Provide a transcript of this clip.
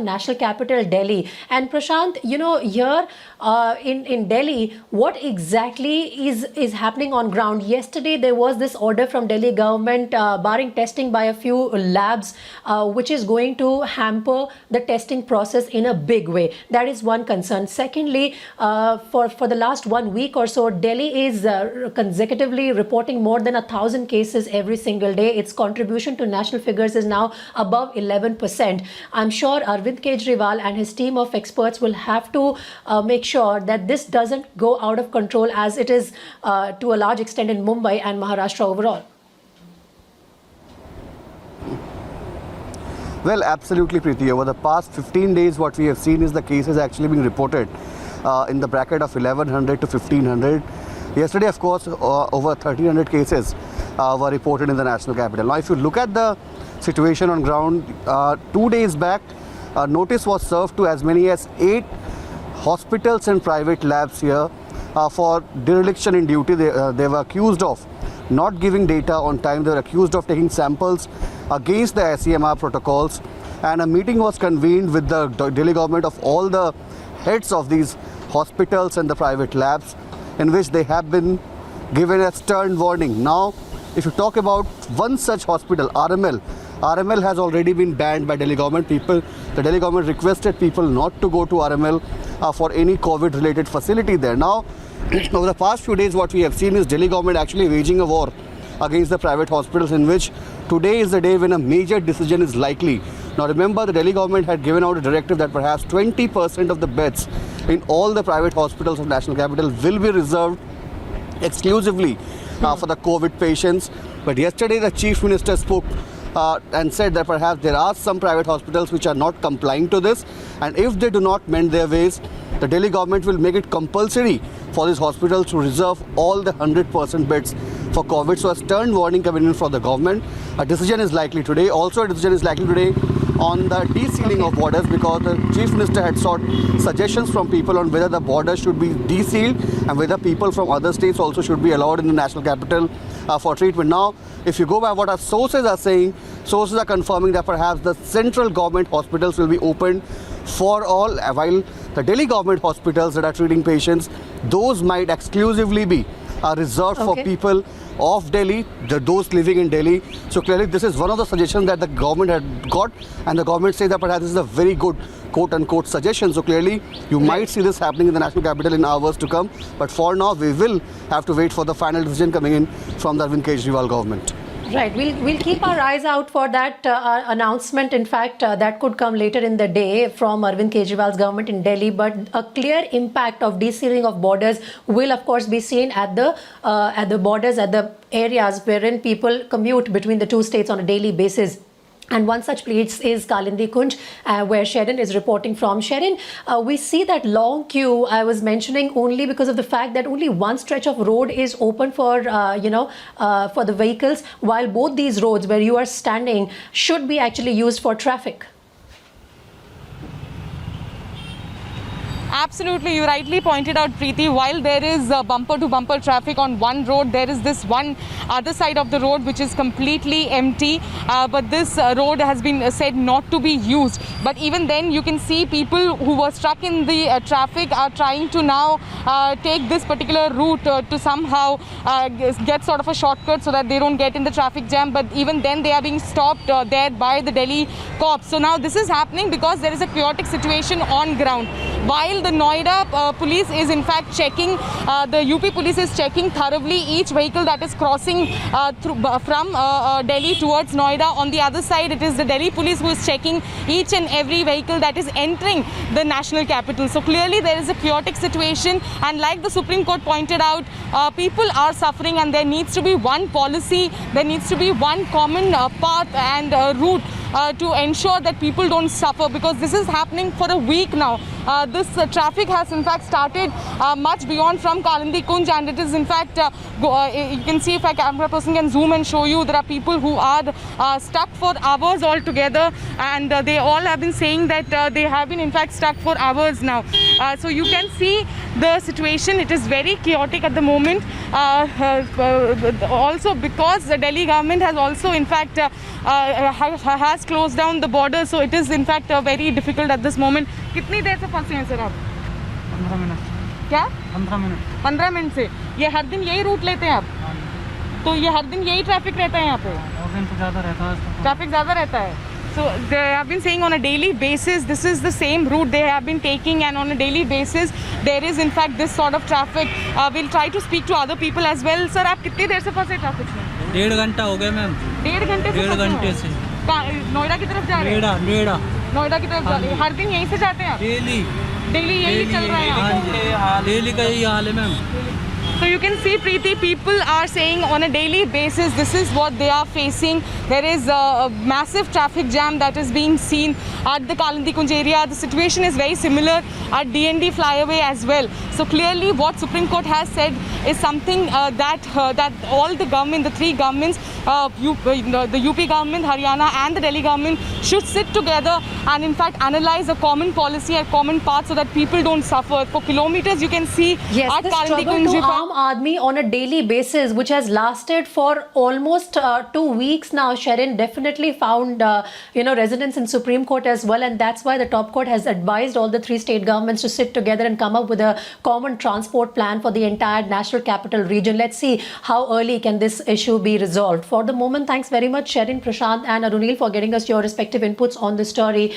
national capital Delhi. And Prashant, here in Delhi, what exactly is happening on ground? Yesterday there was this order from Delhi government barring testing by a few labs, which is going to hamper the testing process in a big way. That is one concern. Secondly, for the last 1 week or so, Delhi is consecutively reporting more than 1,000 cases every single day. Its contribution to national figures is now above 11%. I'm sure Arvind Kejriwal and his team of experts will have to make sure that this doesn't go out of control as it is to a large extent in Mumbai and Maharashtra overall. Well, absolutely, Preeti. Over the past 15 days, what we have seen is the cases actually being reported in the bracket of 1,100 to 1,500. Yesterday, of course, over 1,300 cases were reported in the national capital. Now, if you look at the situation on ground, 2 days back, a notice was served to as many as 8 hospitals and private labs here for dereliction in duty. They were accused of not giving data on time. They were accused of taking samples against the SEMR protocols. And a meeting was convened with the Delhi government of all the heads of these hospitals and the private labs, in which they have been given a stern warning. Now, if you talk about one such hospital, RML has already been banned by Delhi government. The Delhi government requested people not to go to RML for any COVID-related facility there. Now, over the past few days, what we have seen is Delhi government actually waging a war against the private hospitals, in which today is the day when a major decision is likely. Now, remember, the Delhi government had given out a directive that perhaps 20% of the beds in all the private hospitals of national capital will be reserved exclusively for the COVID patients. But yesterday, the Chief Minister spoke and said that perhaps there are some private hospitals which are not complying to this, and if they do not mend their ways, the Delhi government will make it compulsory for these hospitals to reserve all the 100% beds for COVID. So a stern warning coming in from the government. A decision is likely today. Also, a decision is likely today on the de-sealing of borders, because the Chief Minister had sought suggestions from people on whether the borders should be de-sealed and whether people from other states also should be allowed in the national capital for treatment. Now, if you go by what our sources are saying, sources are confirming that perhaps the central government hospitals will be opened for all, while the Delhi government hospitals that are treating patients, those might exclusively be reserved for people of Delhi, those living in Delhi. So clearly this is one of the suggestions that the government had got, and the government says that perhaps this is a very good quote-unquote suggestion. So clearly you might see this happening in the national capital in hours to come. But for now, we will have to wait for the final decision coming in from the Arvind Kejriwal government. Right. We'll keep our eyes out for that announcement. In fact, that could come later in the day from Arvind Kejriwal's government in Delhi. But a clear impact of de-sealing of borders will, of course, be seen at the borders, at the areas wherein people commute between the two states on a daily basis. And one such place is Kalindi Kunj, where Sharon is reporting from. Sharon, we see that long queue I was mentioning only because of the fact that only one stretch of road is open for, for the vehicles, while both these roads where you are standing should be actually used for traffic. Absolutely, you rightly pointed out, Preeti, while there is bumper-to-bumper traffic on one road, there is this one other side of the road which is completely empty, but this road has been said not to be used. But even then, you can see people who were stuck in the traffic are trying to now take this particular route to somehow get sort of a shortcut so that they don't get in the traffic jam. But even then, they are being stopped there by the Delhi cops. So now this is happening because there is a chaotic situation on ground. While the Noida police is in fact checking, the UP police is checking thoroughly each vehicle that is crossing from Delhi towards Noida. On the other side, it is the Delhi police who is checking each and every vehicle that is entering the national capital. So clearly there is a chaotic situation, and like the Supreme Court pointed out, people are suffering, and there needs to be one policy, there needs to be one common path and route to ensure that people don't suffer, because this is happening for a week now. this traffic has in fact started much beyond from Kalindi Kunj, and it is in fact you can see, if a camera person can zoom and show you, there are people who are stuck for hours altogether, and they all have been saying that they have been in fact stuck for hours now. So you can see the situation, it is very chaotic at the moment. Also because the Delhi government has also in fact has closed down the border, so it is in fact very difficult at this moment. कितनी देर से फंसे हैं sir आप? 15 minute. क्या? 15 minute. 15 minute से? ये हर दिन यही रूट लेते हैं आप? तो ये हर दिन यही ट्रैफिक रहता है यहाँ पे? और दिन तो ज़्यादा रहता है। Traffic ज़्यादा रहता है. So they have been saying on a daily basis, this is the same route they have been taking, and on a daily basis there is in fact this sort of traffic. We'll try to speak to other people as well. Sir, आप कितनी देर से फंसे traffic में? 1.5 घंटा हो गया ma'am. 1.5 घंटे से? 1.5 घंटे से। नोएडा की तरफ जा रहे हैं? नोएडा की तरफ जा रहे हैं। हर दिन यहीं से जाते हैं आप? डेली यही चल रहा है यहाँ? डेली का यही हाल है ma'am. So you can see, Preeti, people are saying on a daily basis this is what they are facing. There is a massive traffic jam that is being seen at the Kalindi Kunj area. The situation is very similar at DND flyover as well. So clearly what Supreme Court has said is something that all the government, the three governments, the UP government, Haryana and the Delhi government should sit together and in fact analyze a common policy, a common path, so that people don't suffer. For kilometers you can see Yes, at this Kalindi struggle to Kunj. Aam Aadmi on a daily basis, which has lasted for almost 2 weeks now, Sherin, definitely found resonance in Supreme Court as well, and that's why the top court has advised all the three state governments to sit together and come up with a common transport plan for the entire national capital region. Let's see how early can this issue be resolved. For the moment, thanks very much, Sherin, Prashant and Arunil, for getting us your respective inputs on this story.